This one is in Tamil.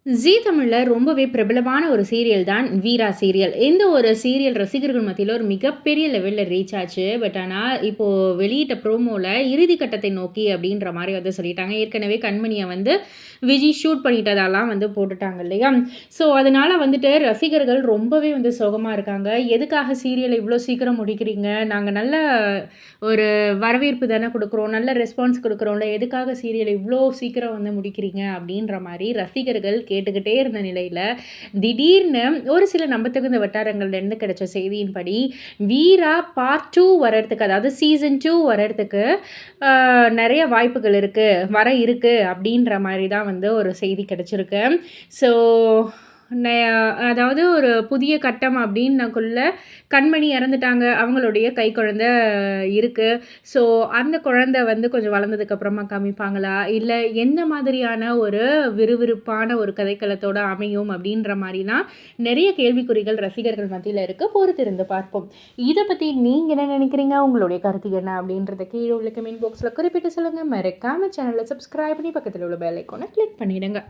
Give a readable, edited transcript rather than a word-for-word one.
ஜீ தமிழ்ல ரொம்பவே பிரபலமான ஒரு சீரியல் தான் வீரா சீரியல். இந்த ஒரு சீரியல் ரசிகர்கள் மத்தியில ஒரு மிகப்பெரிய லெவல்ல ரீச் ஆச்சு. பட் ஆனா, இப்போ வெளியிட்ட ப்ரோமோல இறுதி கட்டத்தை நோக்கி அப்படின்ற மாரி வந்து சொல்லிட்டாங்க. ஏற்கனவே கண்மணிய வந்து விஜய் ஷூட் பண்ணிட்டதாலாம் வந்து போட்டுட்டாங்க இல்லையா? ஸோ, அதனால வந்துட்டு ரசிகர்கள் ரொம்பவே வந்து சோகமா இருக்காங்க. எதுக்காக சீரியல இவ்ளோ சீக்கிரம் முடிக்கிறீங்க? நாங்க நல்ல ஒரு வரவேற்பு தானே குடுக்குறோம். நல்ல ரெஸ்பான்ஸ் குடுக்குறோம்ல. எதுக்காக சீரியல இவ்ளோ சீக்கிரம் வந்து முடிக்கிறீங்க? அப்படின்ற மாரி ரசிகர்கள் கேட்டுக்கிட்டே இருந்த நிலையில, திடீர்னு ஒரு சில நம்பத்தகுந்த வட்டாரங்கள்லேருந்து கிடைச்ச செய்தியின்படி, வீரா பார்ட் 2 வரதுக்கு, அதாவது சீசன் 2 வரதுக்கு நெறைய வாய்ப்புகள் இருக்கு, வர இருக்கு அப்படின்ற மாரி தான் வந்து ஒரு செய்தி கிடைச்சிருக்கு. ஸோ, ந அதாவது ஒரு புதிய கட்டம் அப்படின்னக்குள்ள கண்மணி இறந்துட்டாங்க. அவங்களுடைய கைக்குழந்தை இருக்கு. ஸோ, அந்த குழந்தை வந்து கொஞ்சம் வளர்ந்ததுக்கு அப்புறமா காமிப்பாங்களா? இல்ல எந்த மாதிரியான ஒரு விறுவிறுப்பான ஒரு கதைக்களத்தோட அமையும் அப்படின்ற மாரிலாம் நெறைய கேள்விக்குறிகள் ரசிகர்கள் மத்தியில இருக்கு. பொறுத்திருந்து பார்ப்போம். இத பத்தி நீங்க என்ன நினைக்கிறீங்க? உங்களுடைய கருத்து என்ன? அப்படின்றத கீழ உள்ள கமெண்ட் பாக்ஸ்ல குறிப்பிட்டு சொல்லுங்க. மறக்காம சேனல சப்ஸ்கிரைப் பண்ணி பக்கத்துல உள்ள பெல் ஐகான கிளிக் பண்ணிடுங்க.